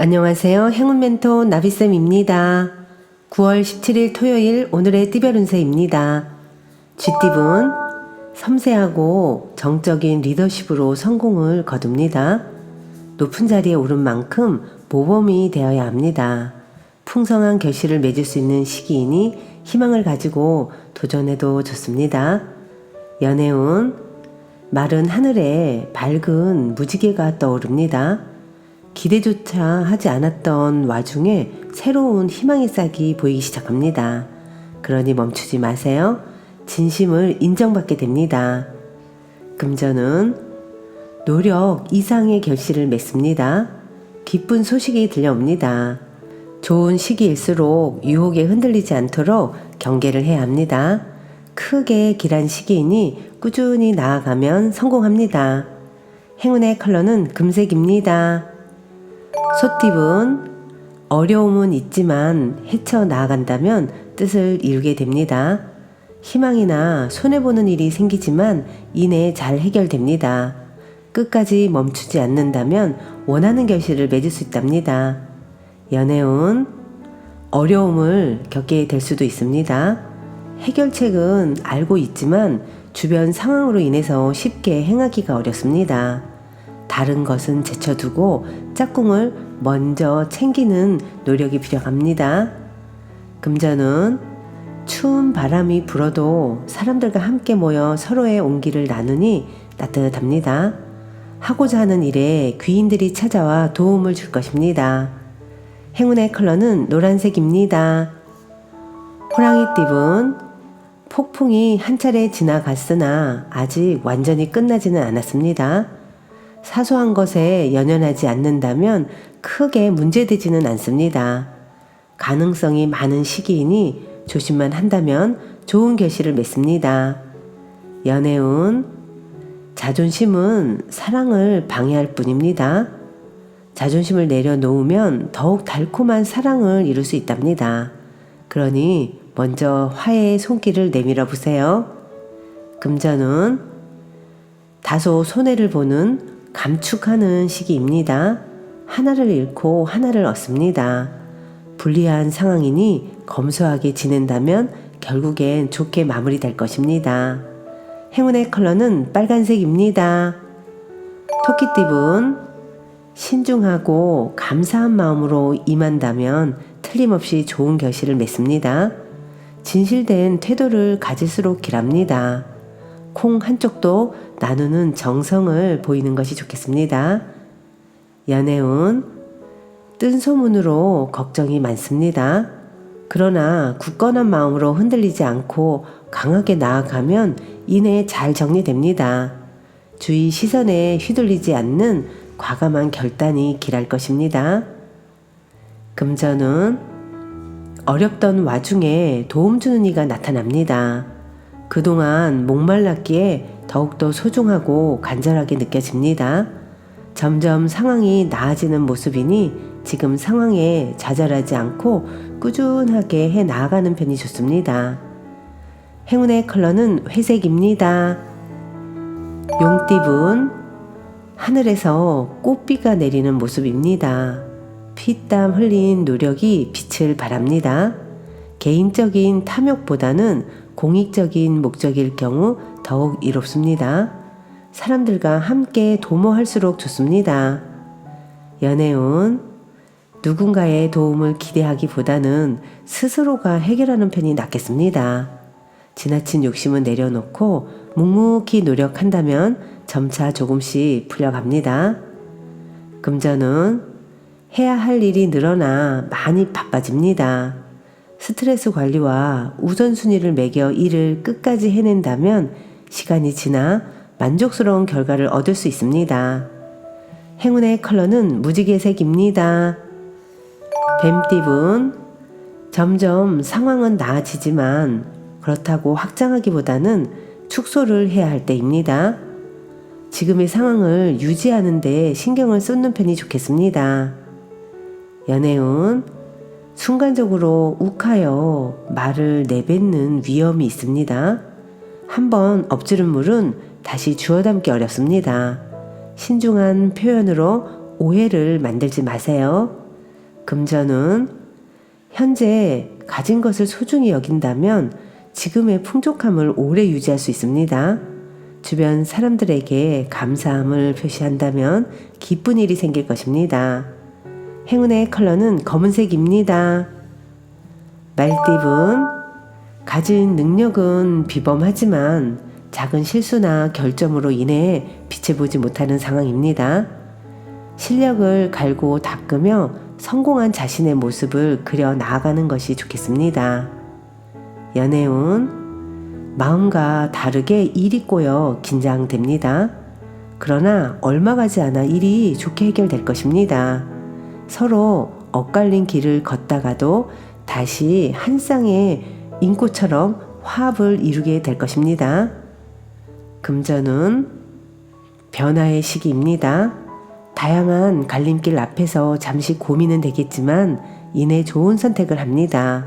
안녕하세요. 행운멘토 나비쌤입니다. 9월 17일 토요일 오늘의 띠별 운세입니다. 쥐띠분 섬세하고 정적인 리더십으로 성공을 거둡니다. 높은 자리에 오른 만큼 모범이 되어야 합니다. 풍성한 결실을 맺을 수 있는 시기이니 희망을 가지고 도전해도 좋습니다. 연애운 마른 하늘에 밝은 무지개가 떠오릅니다. 기대조차 하지 않았던 와중에 새로운 희망의 싹이 보이기 시작합니다. 그러니 멈추지 마세요. 진심을 인정받게 됩니다. 금전은 노력 이상의 결실을 맺습니다. 기쁜 소식이 들려옵니다. 좋은 시기일수록 유혹에 흔들리지 않도록 경계를 해야 합니다. 크게 길한 시기이니 꾸준히 나아가면 성공합니다. 행운의 컬러는 금색입니다. 소띠분 어려움은 있지만 헤쳐나아간다면 뜻을 이루게 됩니다. 희망이나 손해보는 일이 생기지만 이내 잘 해결됩니다. 끝까지 멈추지 않는다면 원하는 결실을 맺을 수 있답니다. 연애운 어려움을 겪게 될 수도 있습니다. 해결책은 알고 있지만 주변 상황으로 인해서 쉽게 행하기가 어렵습니다. 다른 것은 제쳐두고 짝꿍을 먼저 챙기는 노력이 필요합니다. 금전은 추운 바람이 불어도 사람들과 함께 모여 서로의 온기를 나누니 따뜻합니다. 하고자 하는 일에 귀인들이 찾아와 도움을 줄 것입니다. 행운의 컬러는 노란색입니다. 호랑이띠분 폭풍이 한 차례 지나갔으나 아직 완전히 끝나지는 않았습니다. 사소한 것에 연연하지 않는다면 크게 문제되지는 않습니다. 가능성이 많은 시기이니 조심만 한다면 좋은 결실을 맺습니다. 연애운 자존심은 사랑을 방해할 뿐입니다. 자존심을 내려놓으면 더욱 달콤한 사랑을 이룰 수 있답니다. 그러니 먼저 화해의 손길을 내밀어 보세요. 금전은 다소 손해를 보는 감축하는 시기입니다. 하나를 잃고 하나를 얻습니다. 불리한 상황이니 검소하게 지낸다면 결국엔 좋게 마무리될 것입니다. 행운의 컬러는 빨간색입니다. 토끼띠분 신중하고 감사한 마음으로 임한다면 틀림없이 좋은 결실을 맺습니다. 진실된 태도를 가질수록 길합니다. 콩 한쪽도 나누는 정성을 보이는 것이 좋겠습니다. 연애운 뜬 소문으로 걱정이 많습니다. 그러나 굳건한 마음으로 흔들리지 않고 강하게 나아가면 이내 잘 정리됩니다. 주위 시선에 휘둘리지 않는 과감한 결단이 길할 것입니다. 금전은 어렵던 와중에 도움 주는 이가 나타납니다. 그동안 목말랐기에 더욱더 소중하고 간절하게 느껴집니다. 점점 상황이 나아지는 모습이니 지금 상황에 좌절하지 않고 꾸준하게 해 나아가는 편이 좋습니다. 행운의 컬러는 회색입니다. 용띠분 하늘에서 꽃비가 내리는 모습입니다. 피땀 흘린 노력이 빛을 발합니다. 개인적인 탐욕보다는 공익적인 목적일 경우 더욱 이롭습니다. 사람들과 함께 도모할수록 좋습니다. 연애운 누군가의 도움을 기대하기보다는 스스로가 해결하는 편이 낫겠습니다. 지나친 욕심은 내려놓고 묵묵히 노력한다면 점차 조금씩 풀려갑니다. 금전은 해야 할 일이 늘어나 많이 바빠집니다. 스트레스 관리와 우선순위를 매겨 일을 끝까지 해낸다면 시간이 지나 만족스러운 결과를 얻을 수 있습니다. 행운의 컬러는 무지개색입니다. 뱀띠분 점점 상황은 나아지지만 그렇다고 확장하기보다는 축소를 해야 할 때입니다. 지금의 상황을 유지하는 데 신경을 쏟는 편이 좋겠습니다. 연애운 순간적으로 욱하여 말을 내뱉는 위험이 있습니다. 한번 엎지른 물은 다시 주워 담기 어렵습니다. 신중한 표현으로 오해를 만들지 마세요. 금전운 현재 가진 것을 소중히 여긴다면 지금의 풍족함을 오래 유지할 수 있습니다. 주변 사람들에게 감사함을 표시한다면 기쁜 일이 생길 것입니다. 행운의 컬러는 검은색입니다. 말띠분 가진 능력은 비범하지만 작은 실수나 결점으로 인해 빛을 보지 못하는 상황입니다. 실력을 갈고 닦으며 성공한 자신의 모습을 그려 나아가는 것이 좋겠습니다. 연애운 마음과 다르게 일이 꼬여 긴장됩니다. 그러나 얼마 가지 않아 일이 좋게 해결될 것입니다. 서로 엇갈린 길을 걷다가도 다시 한 쌍의 인꽃처럼 화합을 이루게 될 것입니다. 금전운 변화의 시기입니다. 다양한 갈림길 앞에서 잠시 고민은 되겠지만 이내 좋은 선택을 합니다.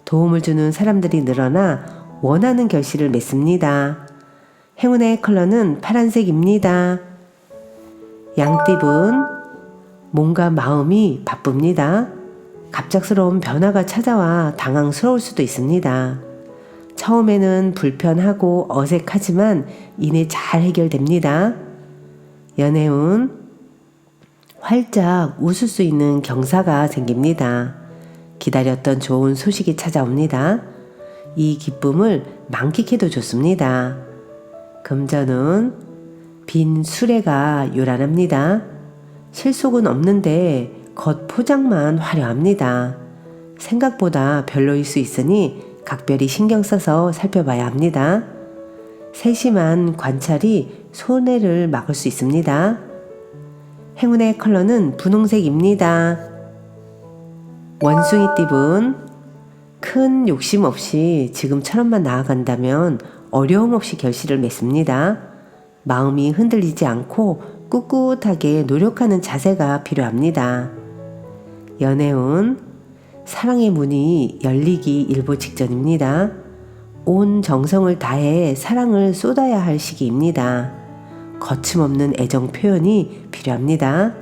도움을 주는 사람들이 늘어나 원하는 결실을 맺습니다. 행운의 컬러는 파란색입니다. 양띠분 몸과 마음이 바쁩니다. 갑작스러운 변화가 찾아와 당황스러울 수도 있습니다. 처음에는 불편하고 어색하지만 이내 잘 해결됩니다. 연애운 활짝 웃을 수 있는 경사가 생깁니다. 기다렸던 좋은 소식이 찾아옵니다. 이 기쁨을 만끽해도 좋습니다. 금전운 빈 수레가 요란합니다. 실속은 없는데 겉 포장만 화려합니다. 생각보다 별로일 수 있으니 각별히 신경 써서 살펴봐야 합니다. 세심한 관찰이 손해를 막을 수 있습니다. 행운의 컬러는 분홍색입니다. 원숭이띠분 큰 욕심 없이 지금처럼만 나아간다면 어려움 없이 결실을 맺습니다. 마음이 흔들리지 않고 꿋꿋하게 노력하는 자세가 필요합니다. 연애운 사랑의 문이 열리기 일보 직전입니다. 온 정성을 다해 사랑을 쏟아야 할 시기입니다. 거침없는 애정 표현이 필요합니다.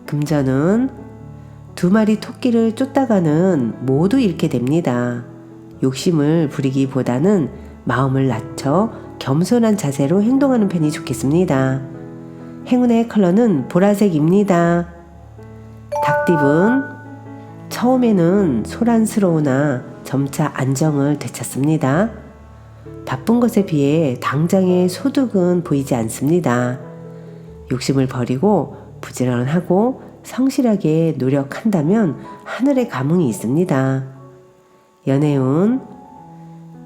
금전은 두 마리 토끼를 쫓다가는 모두 잃게 됩니다. 욕심을 부리기보다는 마음을 낮춰 겸손한 자세로 행동하는 편이 좋겠습니다. 행운의 컬러는 보라색입니다. 닭띠분 처음에는 소란스러우나 점차 안정을 되찾습니다. 바쁜 것에 비해 당장의 소득은 보이지 않습니다. 욕심을 버리고 부지런하고 성실하게 노력한다면 하늘의 감흥이 있습니다. 연애운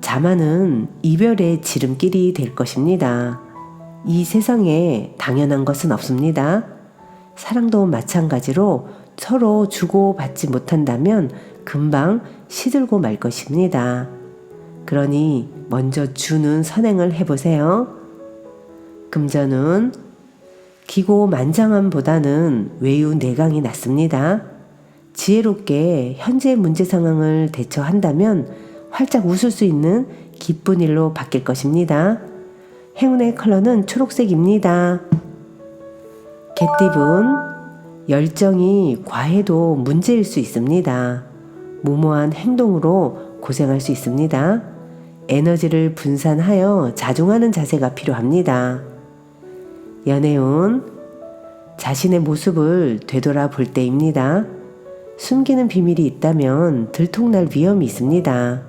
자만은 이별의 지름길이 될 것입니다. 이 세상에 당연한 것은 없습니다. 사랑도 마찬가지로 서로 주고받지 못한다면 금방 시들고 말 것입니다. 그러니 먼저 주는 선행을 해보세요. 금전운 기고만장함보다는 외유내강이 낫습니다. 지혜롭게 현재 문제 상황을 대처한다면 활짝 웃을 수 있는 기쁜 일로 바뀔 것입니다. 행운의 컬러는 초록색입니다. 개띠분 열정이 과해도 문제일 수 있습니다. 무모한 행동으로 고생할 수 있습니다. 에너지를 분산하여 자중하는 자세가 필요합니다. 연애운 자신의 모습을 되돌아볼 때입니다. 숨기는 비밀이 있다면 들통날 위험이 있습니다.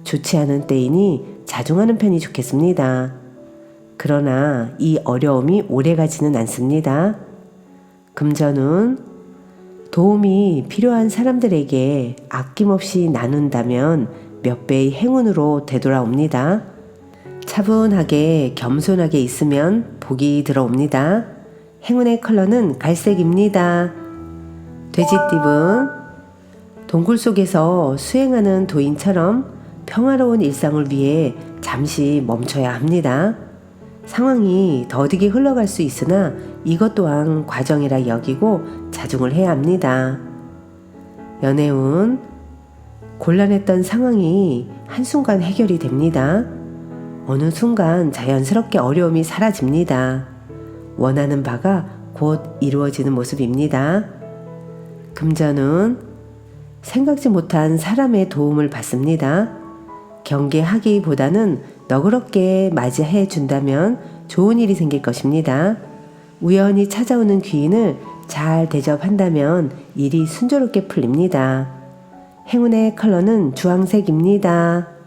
좋지 않은 때이니 자중하는 편이 좋겠습니다. 그러나 이 어려움이 오래가지는 않습니다. 금전운 도움이 필요한 사람들에게 아낌없이 나눈다면 몇 배의 행운으로 되돌아옵니다. 차분하게 겸손하게 있으면 복이 들어옵니다. 행운의 컬러는 갈색입니다. 돼지띠분 동굴 속에서 수행하는 도인처럼 평화로운 일상을 위해 잠시 멈춰야 합니다. 상황이 더디게 흘러갈 수 있으나 이것 또한 과정이라 여기고 자중을 해야 합니다. 연애운 곤란했던 상황이 한순간 해결이 됩니다. 어느 순간 자연스럽게 어려움이 사라집니다. 원하는 바가 곧 이루어지는 모습입니다. 금전운 생각지 못한 사람의 도움을 받습니다. 경계하기보다는 너그럽게 맞이해 준다면 좋은 일이 생길 것입니다. 우연히 찾아오는 귀인을 잘 대접한다면 일이 순조롭게 풀립니다. 행운의 컬러는 주황색입니다.